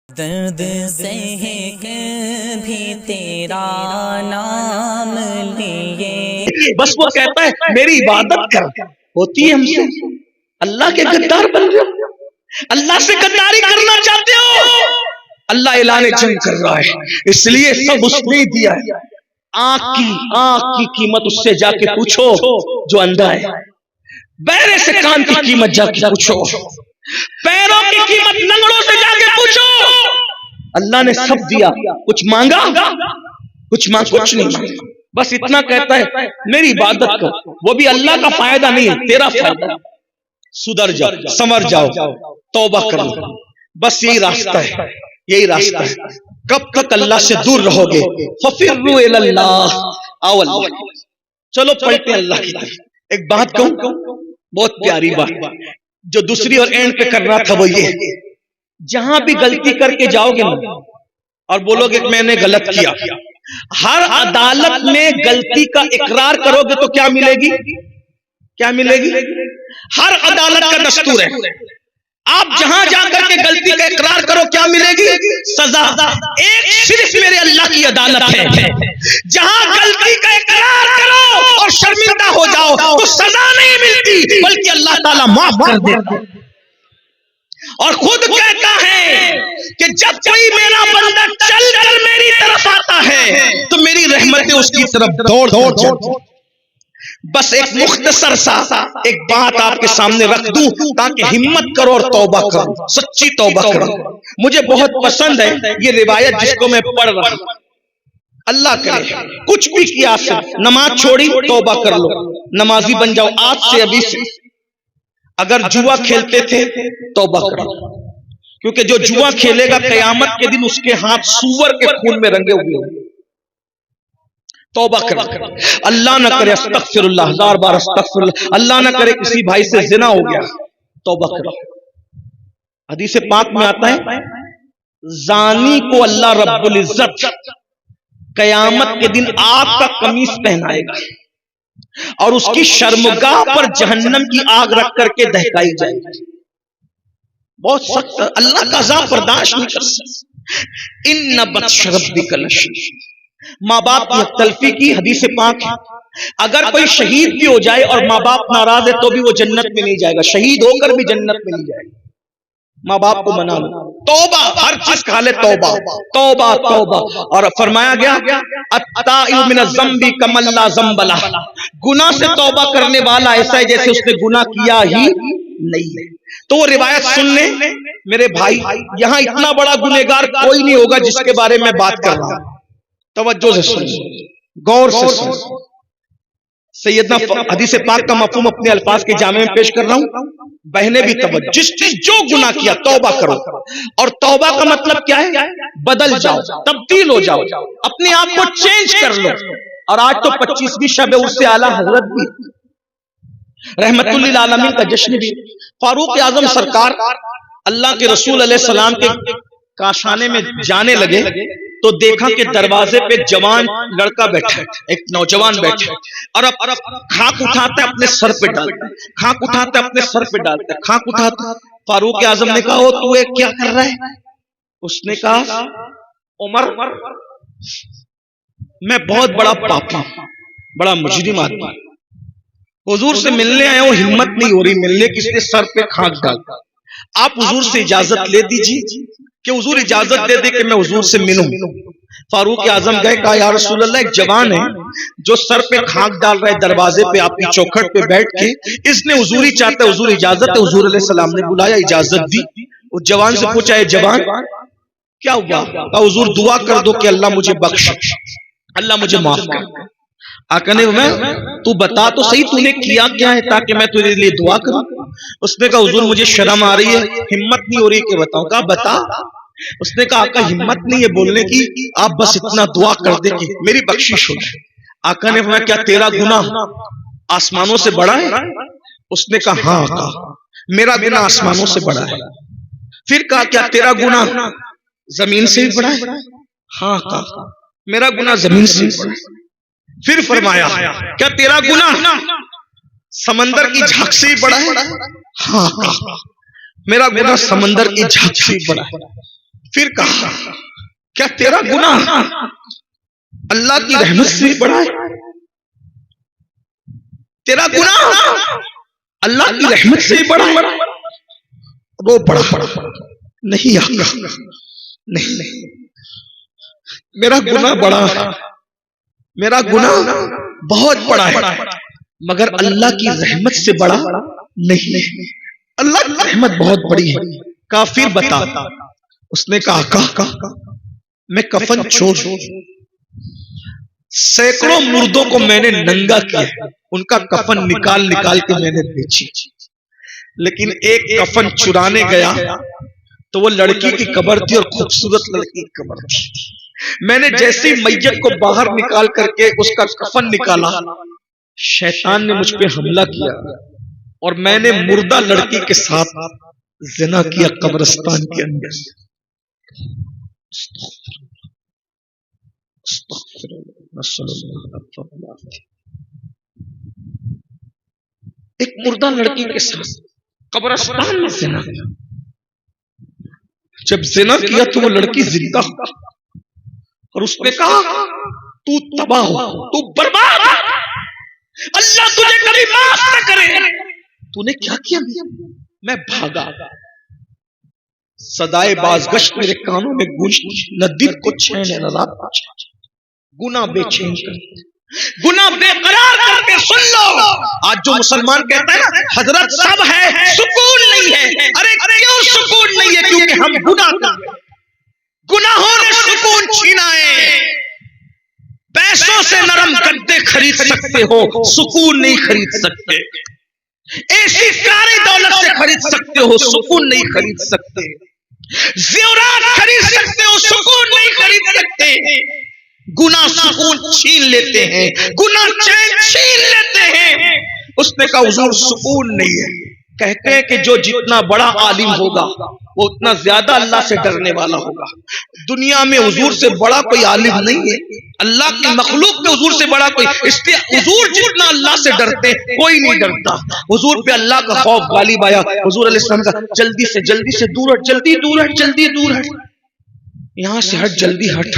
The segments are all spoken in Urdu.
درد سہ بھی تیرا نام لیے، بس وہ کہتا ہے میری عبادت کر، ہوتی ہے ہم سے اللہ کے غدار بن رہے ہو، اللہ سے غداری کرنا چاہتے ہو، اللہ اعلان جنگ کر رہا ہے، اس لیے سب اس نے دیا ہے۔ آنکھ کی قیمت اس سے جا کے پوچھو جو اندھا ہے، بہرے سے کان کی قیمت جا کے پوچھو، پیروں کی قیمت لنگڑوں سے جا کے پوچھو۔ اللہ نے سب دیا، کچھ مانگا؟ کچھ نہیں مانگا، بس اتنا کہتا ہے میری عبادت کر، وہ بھی اللہ کا فائدہ نہیں ہے، تیرا فائدہ۔ سدھر جاؤ، سنور جاؤ، توبہ کر لو، بس یہی راستہ ہے، یہی راستہ ہے۔ کب تک اللہ سے دور رہو گے؟ فَفِرُّوا إِلَى اللَّهِ، آؤ اللہ، چلو پڑھتے ہیں اللہ کی طرف۔ ایک بات کہوں، بہت پیاری بات جو دوسری اور اینڈ پہ کرنا تھا، وہ یہ، جہاں بھی غلطی کر کے جاؤ گے نا اور بولو گے کہ میں نے غلط کیا، ہر عدالت میں غلطی کا اقرار کرو گے تو کیا ملے گی؟ کیا ملے گی؟ ہر عدالت کا دستور ہے، آپ جہاں جا کر کے غلطی کا اقرار کرو کیا ملے گی؟ سزا۔ ایک صرف میرے اللہ کی عدالت ہے، جہاں غلطی کا اقرار کرو اور شرمندہ ہو جاؤ تو سزا نہیں ملتی، بلکہ اللہ تعالیٰ معاف کر دیتا ہے، اور خود کہتا ہے کہ جب کوئی میرا بندہ چل کر میری طرف آتا ہے تو میری رحمتیں اس کی طرف دوڑ جاتی۔ بس ایک مختصر سا ایک بات آپ کے سامنے رکھ دوں تاکہ ہمت کرو اور توبہ کرو، سچی توبہ کرو۔ مجھے بہت پسند ہے یہ روایت جس کو میں پڑھ رہا ہوں۔ اللہ کرے کچھ بھی کیا سے نماز چھوڑی، توبہ کر لو، نمازی بن جاؤ آج سے، ابھی سے۔ اگر جوا کھیلتے تھے توبہ کرو، کیونکہ جو جوا کھیلے گا قیامت کے دن اس کے ہاتھ سور کے خون میں رنگے ہوئے ہیں۔ توبہ کرو، اللہ نہ کرے، استغفر اللہ، ہزار بار استغفر اللہ، اللہ نہ کرے کسی بھائی سے زنا ہو گیا، توبہ کرو۔ حدیث پاک میں آتا ہے زانی کو اللہ رب العزت قیامت کے دن آگ کا قمیص پہنائے گا اور اس کی شرمگاہ پر جہنم کی آگ رکھ کر کے دہکائی جائے گی۔ بہت سخت، اللہ کا عذاب برداشت نہیں کر سکتا۔ ان بطش ربک لشدید، ماں باپ کی تلفی کی حدیث پاک ہے، اگر کوئی شہید بھی ہو جائے اور ماں باپ ناراض ہے تو بھی وہ جنت میں نہیں جائے گا، شہید ہو کر بھی جنت میں نہیں جائے گا۔ ماں باپ کو منا لو، توبہ، ہر چیز کا حال ہے توبہ، توبہ توبہ۔ اور فرمایا گیا التائب من الذنب کمن لا ذنب لہ، گناہ سے توبہ کرنے والا ایسا ہے جیسے اس نے گناہ کیا ہی نہیں ہے۔ تو وہ روایت سن لیں میرے بھائی، یہاں اتنا بڑا گنہگار کوئی نہیں ہوگا جس کے بارے میں بات کر رہا ہوں، توجہ سے سن، غور سے سن۔ سیدنا حدیث پاک کا مفہوم اپنے الفاظ کے جامع میں پیش کر رہا ہوں، بہنیں بھی توجہ، جس جو گناہ کیا توبہ کرو، اور توبہ کا مطلب کیا ہے؟ بدل جاؤ، تبدیل ہو جاؤ، اپنے آپ کو چینج کر لو۔ اور آج تو 25ویں شب عرس اعلیٰ حضرت بھی، رحمت للعالمین کا جشن بھی، فاروق اعظم سرکار اللہ کے رسول علیہ السلام کے کاشانے میں جانے لگے تو دیکھا کہ دروازے پہ ایک جوان لڑکا بیٹھا ہے، ایک نوجوان بیٹھا ہے، اور اب خاک اٹھاتا ہے اپنے سر پہ ڈالتا ہے، خاک اٹھاتا ہے اپنے سر پہ ڈالتا ہے، خاک اٹھاتا۔ فاروق اعظم نے کہا او تو یہ کیا کر رہا ہے؟ اس نے کہا عمر میں بہت بڑا پاپی، بڑا مجرم آدمی، حضور سے ملنے آیا ہوں، ہمت نہیں ہو رہی ملنے کی، اس نے سر پہ خاک ڈالتا۔ آپ حضور سے اجازت لے دیجیے کہ حضور اجازت دے دے کہ میں حضور سے ملوں۔ فاروق اعظم گئے، کہا یا رسول اللہ ایک جوان ہے جو سر پہ خاک ڈال رہا ہے دروازے پہ آپ کی چوکھٹ پہ بیٹھ کے، اس نے حضوری چاہتا ہے، حضور اجازت ہے؟ حضور علیہ السلام نے بلایا، اجازت دی۔ اس جوان سے پوچھا ہے جوان کیا ہوا؟ کہا حضور دعا کر دو کہ اللہ مجھے بخش، اللہ مجھے معاف کر۔ آقا نے فرمایا تو بتا تو صحیح تو نے کیا کیا ہے تاکہ میں تیرے لیے دعا کروں۔ اس نے کہا حضور مجھے شرم آ رہی ہے، ہمت نہیں ہو رہی کہ بتاؤں۔ کہا بتا۔ اس نے کہا آقا ہمت نہیں ہے بولنے کی، آپ بس اتنا دعا کر دے کہ میری بخشش ہو جائے۔ آقا نے فرمایا کیا تیرا گناہ آسمانوں سے بڑا ہے؟ اس نے کہا ہاں آقا میرا گناہ آسمانوں سے بڑا ہے۔ پھر کہا کیا تیرا گناہ زمین سے بھی بڑا ہے؟ ہاں آقا میرا گناہ زمین سے بھی بڑا ہے۔ پھر فرمایا کیا تیرا گناہ سمندر کی جھاگ سے بھی بڑا ہے؟ ہاں آقا میرا گناہ سمندر کی جھاگ سے بھی بڑا ہے۔ پھر کہا کیا تیرا گناہ اللہ کی رحمت سے بڑا ہے؟ تیرا گناہ اللہ کی رحمت سے بڑا ہے؟ وہ بڑا نہیں آقا، نہیں، میرا گناہ بڑا ہے، میرا گناہ بہت بڑا ہے، مگر اللہ کی رحمت سے بڑا نہیں۔ اللہ کی رحمت بہت بڑی ہے۔ کافر بتا، اس نے کہا میں کفن چھوڑ سینکڑوں مردوں کو میں نے ننگا کیا، ان کا کفن نکال کے میں نے بیچی، لیکن ایک کفن چرانے گیا تو وہ لڑکی کی قبر تھی اور خوبصورت لڑکی کی قبر تھی۔ میں نے جیسی میت کو باہر نکال کر کے اس کا کفن نکالا، شیطان نے مجھ پہ حملہ کیا اور میں نے مردہ لڑکی کے ساتھ زنا کیا قبرستان کے اندر۔ ایک مردہ لڑکی کے ساتھ قبرستان میں زنا کیا۔ جب زنا کیا تو وہ لڑکی زندہ ہو اور اس نے کہا تو تباہ ہو، تو برباد ہو، اللہ تجھے کبھی معاف نہ کرے۔ تو نے کیا کیا؟ میں بھاگا، صدائے بازگشت میرے کانوں میں گونجتی، نہ دل کو چین ہے نہ رات کو چین، گناہ بے چین کرتے، گناہ بے قرار کرتے۔ سن لو، آج جو مسلمان کہتا ہے نا حضرت سب ہے سکون نہیں ہے، ارے کیوں سکون نہیں ہے؟ کیونکہ ہم گناہ کرتے، گناہوں نے سکون چھینا ہے۔ پیسوں سے نرم گدے خرید سکتے ہو، سکون نہیں خرید سکتے۔ ایسی کاری دولت سے خرید سکتے ہو، سکون نہیں خرید سکتے۔ زیورات خرید سکتے ہو، سکون نہیں خرید سکتے۔ گناہ سکون چھین لیتے ہیں، گناہ چین چھین لیتے ہیں۔ اس نے کہا حضور سکون نہیں ہے۔ کہتے ہیں کہ جو جتنا بڑا عالم ہوگا وہ اتنا زیادہ اللہ سے ڈرنے والا ہوگا۔ دنیا میں حضور سے بڑا کوئی عالم نہیں ہے، اللہ کی مخلوق میں حضور سے بڑا کوئی، اس لیے حضور جتنا اللہ سے ڈرتے کوئی نہیں ڈرتا۔ حضور پہ اللہ کا خوف غالب آیا۔ حضور علیہ السلام کا جلدی سے دور ہٹ، جلدی دور ہٹ، یہاں سے ہٹ، جلدی ہٹ۔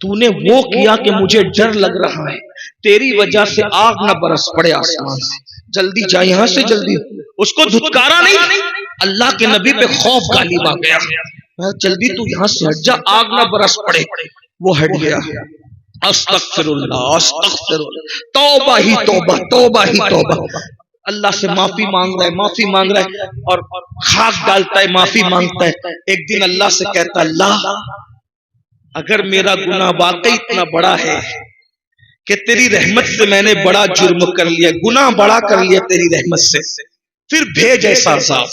تو نے وہ کیا کہ مجھے ڈر لگ رہا ہے، تیری وجہ سے آگ نہ برس پڑے آسمان سے، جلدی جا یہاں سے، جلدی۔ اس کو دھتکارا نہیں، اللہ کے نبی پہ خوف غالب آ گیا، جلدی تو یہاں سے ہٹ جا، آگ نہ برس پڑے۔ وہ ہٹ گیا۔ استغفر اللہ، توبہ ہی توبہ۔ اللہ سے معافی مانگ رہا ہے اور خاک ڈالتا ہے، معافی مانگتا ہے۔ ایک دن اللہ سے کہتا اللہ اگر میرا گناہ واقعی اتنا بڑا ہے کہ تیری رحمت سے میں نے بڑا جرم کر لیا، گناہ بڑا کر لیا تیری رحمت سے، پھر بھیج ایسا عذاب،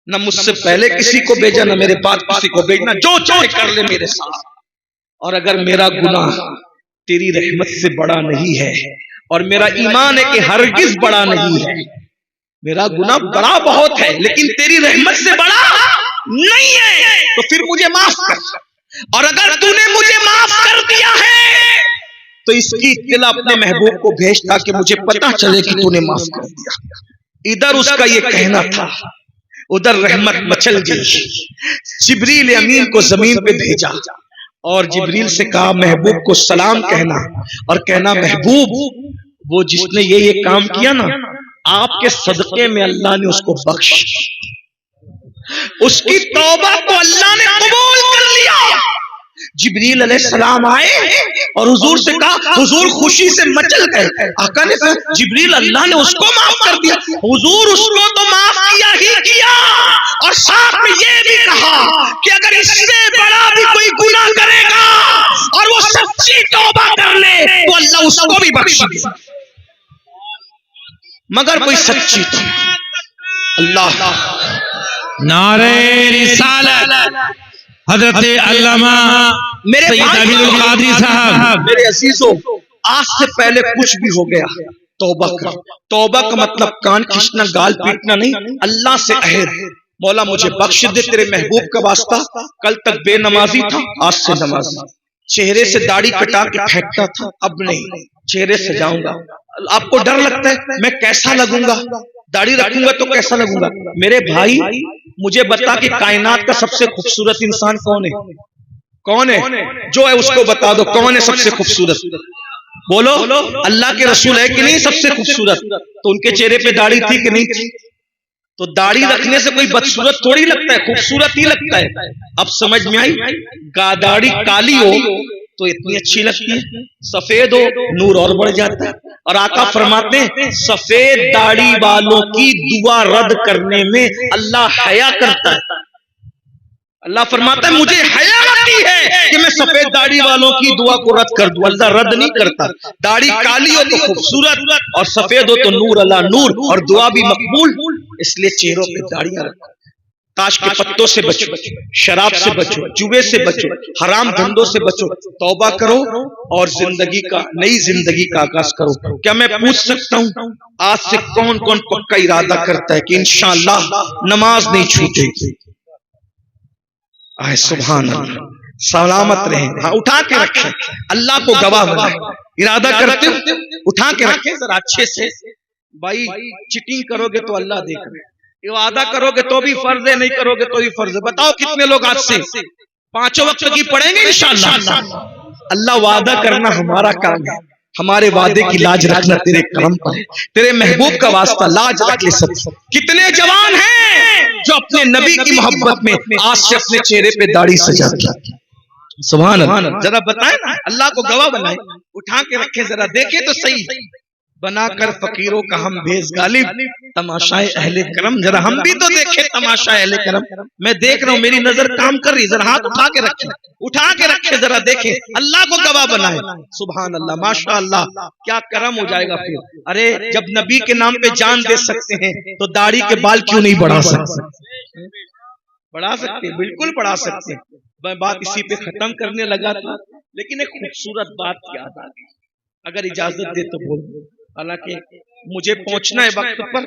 نہ مجھ سے پہلے کسی کو بھیجا نہ میرے بعد کسی کو بھیجنا، جو چاہے کر لے میرے ساتھ۔ اور اگر میرا گناہ تیری رحمت سے بڑا نہیں ہے، اور میرا ایمان ہے کہ ہرگز بڑا نہیں ہے، میرا گناہ بڑا بہت ہے لیکن تیری رحمت سے بڑا نہیں ہے، تو پھر مجھے معاف کر۔ اور اگر تو نے مجھے معاف کر دیا ہے تو اس کی اطلاع اپنے محبوب کو بھیج تاکہ مجھے پتا چلے کہ تو نے معاف کر دیا۔ ادھر اس کا یہ کہنا تھا، ادھر رحمت مچل گئی۔ جبریل امین کو زمین پہ بھیجا اور جبریل سے کہا محبوب کو سلام کہنا، اور کہنا محبوب وہ جس نے یہ کام کیا نا، آپ کے صدقے میں اللہ نے اس کو بخش، اس کی توبہ کو اللہ نے قبول کر لیا۔ جبریل علیہ السلام آئے اور حضور سے کہا، حضور خوشی سے مچل گئے۔ آقا نے کہا جبریل اللہ نے اس کو معاف کر دیا۔ حضور اس کو تو معاف کیا ہی کیا، اور ساتھ میں یہ بھی کہا کہ اگر اس سے بڑا بھی کوئی گناہ کرے گا اور وہ سچی توبہ کر لے تو اللہ اس کو بھی بخش دے، مگر کوئی سچی توبہ۔ اللہ نعرہ رسالت حضرت علامہ سید امین القادری صاحب۔ میرے عزیزوں، آج سے پہلے کچھ بھی ہو گیا توبہ کر۔ توبہ کا مطلب کان کھینچنا، گال پیٹنا نہیں، اللہ سے عہد، مولا مجھے بخش دے تیرے محبوب کا واسطہ، کل تک بے نمازی تھا آج سے نمازی، چہرے سے داڑھی کٹا کے پھینکتا تھا اب نہیں، چہرے سے جاؤں گا۔ آپ کو ڈر لگتا ہے میں کیسا لگوں گا؟ داڑھی رکھوں گا تو کیسا لگوں گا؟ میرے بھائی مجھے بتا کہ کائنات کا سب سے خوبصورت انسان کون ہے؟ کون ہے؟ جو ہے اس کو بتا دو کون ہے سب سے خوبصورت؟ بولو اللہ کے رسول ہے کہ نہیں سب سے خوبصورت؟ تو ان کے چہرے پہ داڑھی تھی کہ نہیں تھی؟ تو داڑھی رکھنے سے کوئی بدصورت تھوڑی لگتا ہے، خوبصورت ہی لگتا ہے۔ اب سمجھ میں آئی؟ داڑھی کالی ہو تو اتنی اچھی لگتی ہے، سفید ہو نور اور بڑھ جاتا ہے۔ اور آقا فرماتے ہیں سفید داڑھی والوں کی دعا رد کرنے میں اللہ حیا کرتا ہے۔ اللہ فرماتا ہے مجھے حیا آتی ہے کہ میں سفید داڑھی والوں کی دعا کو رد کر دوں، اللہ رد نہیں کرتا۔ داڑھی کالی ہو تو خوبصورت اور سفید ہو تو نور اللہ نور، اور دعا بھی مقبول۔ اس لیے چہروں پہ داڑیاں رکھو، تاش کے پتوں سے بچو، شراب سے بچو، جوے سے بچو، حرام دھندوں سے بچو، توبہ کرو اور زندگی کا نئی زندگی کا آغاز کرو۔ کیا میں پوچھ سکتا ہوں آج سے کون کون پکا ارادہ کرتا ہے کہ انشاءاللہ نماز نہیں چھوٹے گی؟ آئے سبحان اللہ، سلامت رہیں۔ ہاں اٹھا کے رکھیں، اللہ کو گواہ بنائیں۔ ارادہ کرتے ہو اٹھا کے رکھیں ذرا اچھے سے۔ بھائی چیٹنگ کرو گے تو اللہ دیکھ رہے، وعدہ کرو گے تو بھی فرض ہے، نہیں کرو گے تو بھی فرض ہے۔ بتاؤ کتنے لوگ آج سے 5 وقت کی پڑھیں گے انشاءاللہ؟ اللہ وعدہ کرنا ہمارا کام ہے، ہمارے وعدے کی لاج رکھنا تیرے کرم پر ہے، تیرے محبوب کا واسطہ لاج رکھ لے سب۔ کتنے جوان ہیں جو اپنے نبی کی محبت میں آج سے اپنے چہرے پہ داڑھی سجا دیا؟ سبحان اللہ، ذرا بتائیں نا، اللہ کو گواہ بنائیں، اٹھا کے رکھیں ذرا، دیکھیں تو صحیح۔ بنا کر فقیروں کا ہم بھیز غالب تماشائے اہل کرم، ذرا ہم بھی تو دیکھیں تماشائے اہل کرم۔ میں دیکھ رہا ہوں میری نظر کام کر رہی، ذرا ہاتھ اٹھا کے رکھیں، اٹھا کے رکھیں ذرا دیکھیں، اللہ کو گواہ بنائیں۔ سبحان اللہ، ماشاء اللہ، کیا کرم ہو جائے گا پھر۔ ارے جب نبی کے نام پہ جان دے سکتے ہیں تو داڑھی کے بال کیوں نہیں بڑھا سکتے؟ بڑھا سکتے، بالکل بڑھا سکتے۔ میں بات اسی پہ ختم کرنے لگا تھا، لیکن ایک خوبصورت بات یاد آ گئی، اگر اجازت دے تو بول۔ حالانکہ مجھے پہنچنا ہے وقت پر،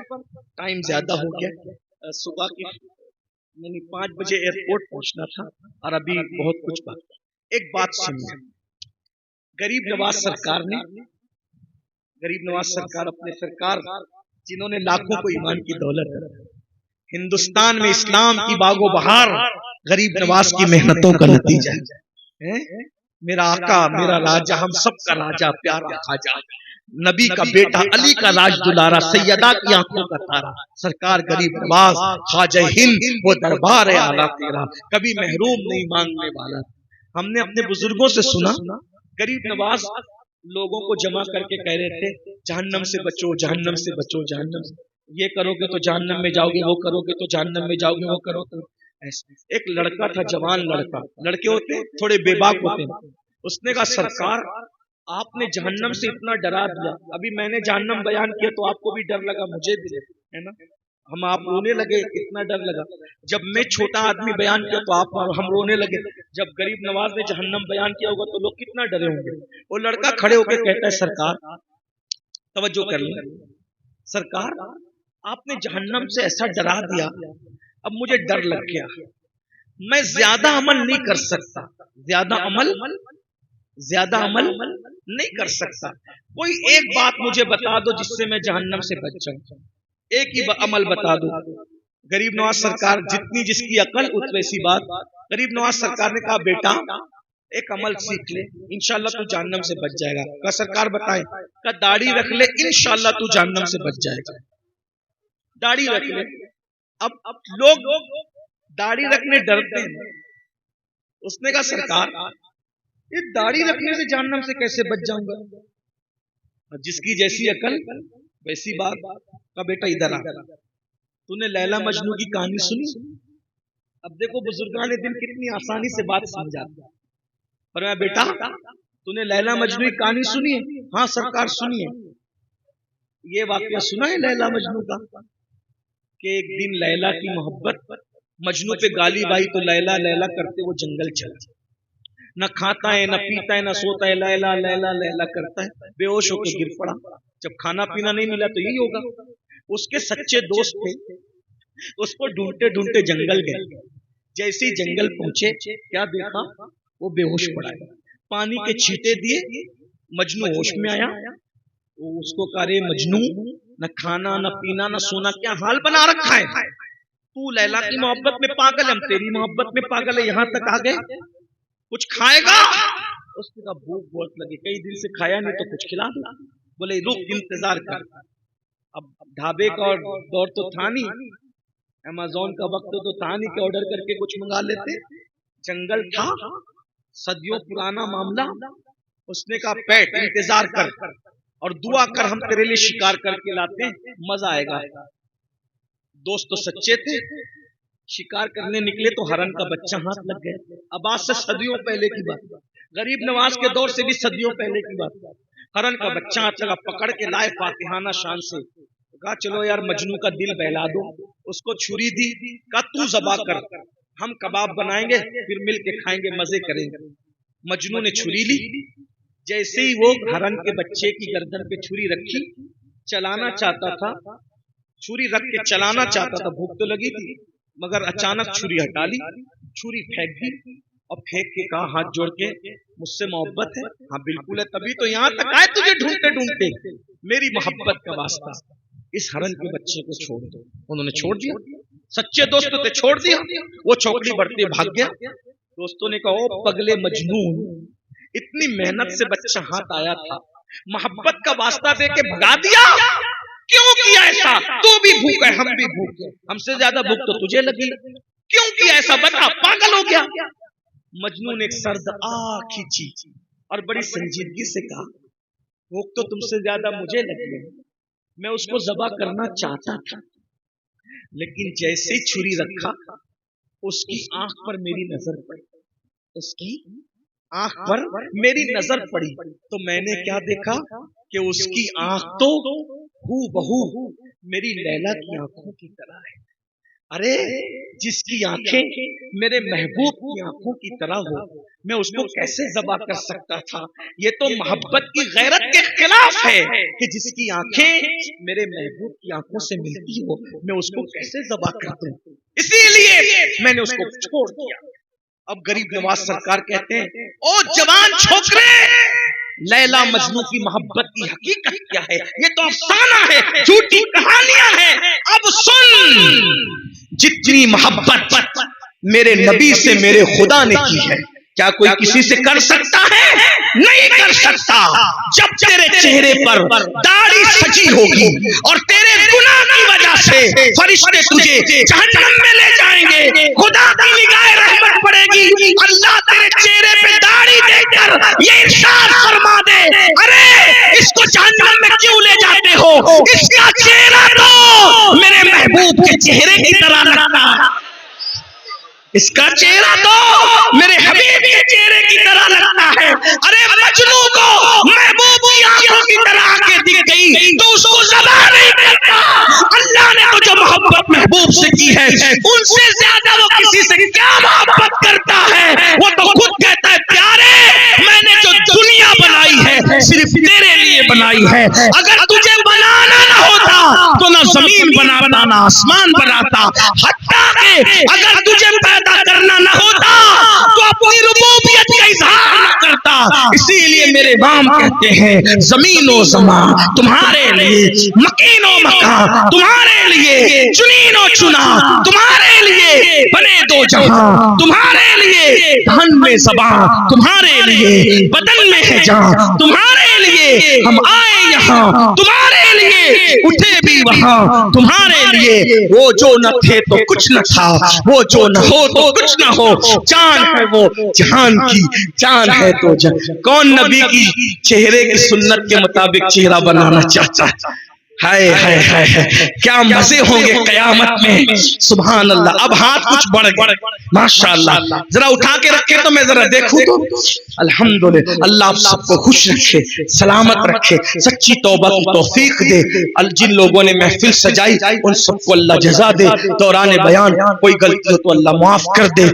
ٹائم زیادہ ہو گیا، صبح کی یعنی 5 بجے ایئرپورٹ پہنچنا تھا اور ابھی بہت کچھ بات۔ ایک بات سنیے، غریب نواز سرکار نے، غریب نواز سرکار اپنے سرکار جنہوں نے لاکھوں کو ایمان کی دولت، ہندوستان میں اسلام کی باغ و بہار غریب نواز کی محنتوں کا نتیجہ ہے۔ میرا آقا، میرا راجا، ہم سب کا راجا، پیارا خواجہ، نبی کا بیٹا، علی کا راج دلارا، سیدہ کی آنکھوں کا تارا، سرکار غریب نواز خواجہ ہند، وہ دربار ہے اعلیٰ تیرا، کبھی محروم نہیں مانگنے والا۔ ہم نے اپنے بزرگوں سے سنا غریب نواز لوگوں کو جمع کر کے کہہ رہے تھے جہنم سے بچو، جہنم سے بچو، جہنم سے، یہ کرو گے تو جہنم میں جاؤ گے، وہ کرو گے تو جہنم میں جاؤ گے، وہ کرو تو۔ ایک لڑکا تھا، جوان لڑکا، لڑکے ہوتے تھوڑے بے باک ہوتے ہیں، اس نے کہا سرکار آپ نے جہنم سے اتنا ڈرا دیا، ابھی میں نے جہنم بیان کیا تو آپ کو بھی ڈر لگا، مجھے بھی ہے نا، ہم آپ رونے لگے، اتنا ڈر لگا۔ جب میں چھوٹا آدمی بیان کیا تو آپ ہم رونے لگے، جب غریب نواز نے جہنم بیان کیا ہوگا تو لوگ کتنا ڈرے ہوں گے۔ وہ لڑکا کھڑے ہو کے کہتا ہے سرکار، توجہ کر لیں، سرکار آپ نے جہنم سے ایسا ڈرا دیا، اب مجھے ڈر لگ گیا، میں زیادہ عمل نہیں کر سکتا، زیادہ عمل نہیں کر سکتا، کوئی ایک بات مجھے بتا دو جس سے میں جہنم سے بچ جاؤں، ایک ہی عمل بتا دو۔ غریب نواز سرکار جتنی جس کی عقل ویسی بات، غریب نواز سرکار نے کہا بیٹا ایک عمل سیکھ لے، انشاءاللہ تو جہنم سے بچ جائے گا۔ کہا سرکار بتائیں، کہا داڑھی رکھ لے، انشاءاللہ تو جہنم سے بچ جائے گا، داڑھی رکھ لے۔ اب لوگ داڑھی رکھنے ڈرتے ہیں، اس نے کہا سرکار یہ داڑھی رکھنے سے جہنم سے کیسے بچ جاؤں گا؟ جس کی جیسی عقل ویسی بات۔ کا بیٹا ادھر آ، تو نے لیلا مجنو کی کہانی سنی؟ اب دیکھو بزرگان دن کتنی آسانی سے بات سمجھاتے ہیں۔ فرمایا بیٹا تو نے لیلا مجنو کی کہانی سنی ہے؟ ہاں سرکار سنی ہے۔ یہ واقعہ سنا ہے لیلا مجنو کا کہ ایک دن لیلا کی محبت مجنو پہ گالی بائی تو لیلا لیلا کرتے وہ جنگل چلا، نہ کھاتا ہے نہ پیتا ہے نہ سوتا ہے، لیلا لیلا لیلا کرتا ہے، بے ہوش ہو کے گر پڑا۔ جب کھانا پینا نہیں ملا تو یہی ہوگا۔ اس کے سچے دوست تھے، اس کو ڈھونڈتے ڈھونڈتے جنگل گئے، جیسے ہی جنگل پہنچے کیا دیکھا؟ وہ بے ہوش پڑا ہے، پانی کے چھینٹے دیے، مجنو ہوش میں آیا، وہ اس کو کہا رے مجنو نہ کھانا نہ پینا نہ سونا، کیا حال بنا رکھا ہے. تو لیلا کی محبت میں پاگل ہے، ہم تیری محبت میں پاگل ہے، یہاں تک آ گئے. کچھ کھائے گا؟ اس نے کہا بھوک بہت لگی، کئی دن سے کھایا نہیں تو کچھ کھلا دو. بولے رک انتظار کر. اب ڈھابے کا دور تو تھا نہیں، امیزون کا وقت تو تھا نہیں کہ آرڈر کر کے کچھ منگا لیتے. جنگل تھا، صدیوں پرانا معاملہ. اس نے کہا پیٹ انتظار کر اور دعا کر، ہم تیرے لیے شکار کر کے لاتے ہیں، مزہ آئے گا. دوست تو سچے تھے، شکار کرنے نکلے تو ہرن کا بچہ ہاتھ لگ گیا. اب آج سے صدیوں پہلے کی بات، غریب نواز کے دور سے بھی صدیوں پہلے کی بات. ہرن کا بچہ ہاتھ لگا، پکڑ کے لائے فاتحانہ شان سے. کہا چلو یار مجنو کا دل بہلا دو. اس کو چھری دی، کہا تو ذبح کر، ہم کباب بنائیں گے پھر مل کے کھائیں گے، مزے کریں گے. مجنو نے چھری لی، جیسے ہی وہ ہرن کے بچے کی گردن پہ چھری رکھی، چلانا چاہتا تھا، چھری رکھ کے چلانا چاہتا تھا، بھوک تو لگی تھی، مگر اچانک چھری ہٹا لی، چھری پھینک دی اور پھینک کے کہا ہاتھ جوڑ کے مجھ سے محبت ہے؟ ہاں بالکل ہے، تبھی تو یہاں تک آئے تجھے ڈھونڈتے ڈھونڈتے. میری محبت کا واسطہ اس ہرن کے بچے کو چھوڑ دو. انہوں نے چھوڑ دیا، سچے دوست تھے، چھوڑ دیا. وہ چوکڑی بڑھتے بھاگ گیا. دوستوں نے کہا او پگلے مجنون، اتنی محنت سے بچہ ہاتھ آیا تھا، محبت کا واسطہ دے کے بھگا دیا، کیوں کیا ایسا؟ تو بھی بھوک ہے، ہم بھی بھوک ہے، ہم سے زیادہ بھوک تو تجھے لگی، کیوں کیا ایسا؟ بتا، پاگل ہو گیا. مجنون ایک سرد آہ کھینچی اور بڑی سنجیدگی سے کہا بھوک تو تم سے زیادہ مجھے لگی ہے، میں اس کو ذبح کرنا چاہتا تھا، لیکن جیسے چھری رکھا اس کی آنکھ پر میری نظر پڑی، اس کی آنکھ پر میری نظر پڑی تو میں نے کیا دیکھا کہ اس کی آنکھ تو ہو بہو میری لیلا کی آنکھوں کی طرح ہے. ارے جس کی آنکھیں میرے محبوب کی آنکھوں کی طرح ہو، میں اس کو کیسے ذبح کر سکتا تھا؟ یہ تو محبت کی غیرت کے خلاف ہے کہ جس کی آنکھیں میرے محبوب کی آنکھوں سے ملتی ہو، میں اس کو کیسے ذبح کر دوں؟ اسی لیے میں نے اس کو چھوڑ دیا. اب غریب نواز سرکار کہتے ہیں او جوان چھوکرے، لیلا مجنو کی محبت کی حقیقت کیا ہے؟ یہ تو افسانہ ہے، جھوٹی کہانیاں ہیں. اب سن، جتنی محبت میرے نبی سے میرے خدا نے کی ہے، کیا کوئی کسی سے کر سکتا ہے؟ نہیں کر سکتا. جب تیرے چہرے پر داڑھی سجی ہوگی اور تیرے گناہ کی وجہ سے فرشتے تجھے جہنم میں لے جائیں گے، خدا کی نگاہ رحمت پڑے گی، اللہ تیرے چہرے پہ داڑھی دے کر یہ ارشاد فرما دے ارے اس کو جہنم میں کیوں لے جاتے ہو؟ اس کا چہرہ تو میرے محبوب کے چہرے کی طرح لگتا ہے، اس کا چہرہ تو میرے حبیب کے چہرے کی طرح لگتا ہے. ارے مجنو کو محبوب کی آنکھوں کی طرح آنکھیں دکھ گئی تو اس کو ذبح نہیں کرتا. اللہ نے تو جو محبت محبوب سے کی ہے ان سے زیادہ وہ کسی سے کیا محبت کرتا ہے؟ وہ تو خود کہتا ہے پیارے میں نے جو دنیا بنائی ہے صرف تیرے لیے بنائی ہے، اگر تجھے بنانا نہ ہوتا تو نہ زمین بناتا نہ آسمان بناتا، حتیٰ کہ اگر تجھے پیدا کرنا نہ ہوتا تو اپنی ربوبیت کا اظہار نہ کرتا. اسی لیے میرے امام کہتے ہیں زمین و زمان تمہارے لیے، مکین و مکان تمہارے لیے، چنین و چنا تمہارے لیے، بنے دو جہاں تمہارے لیے، دھن میں زبان تمہارے لیے، بدن میں ہے جان تمہارے لیے، ہم آئے یہاں تمہارے لیے، اٹھے بھی وہاں تمہارے لیے. وہ جو نہ تھے تو کچھ نہ تھا، وہ جو نہ ہو تو کچھ نہ ہو، جان ہے وہ جہان کی جان ہے تو جان. کون نبی کی چہرے کی سنت کے مطابق چہرہ بنانا چاہتا ہے؟ ہائے ہائے ہائے کیا مزے ہوں گے قیامت میں. سبحان اللہ. اب ہاتھ کچھ بڑھ گئے ماشاءاللہ، ذرا اٹھا کے رکھے تو میں ذرا دیکھوں تو. الحمدللہ. اللہ آپ سب کو خوش رکھے، سلامت رکھے، سچی توبہ کی توفیق دے. جن لوگوں نے محفل سجائی ان سب کو اللہ جزا دے. دوران بیان کوئی غلطی ہو تو اللہ معاف کر دے.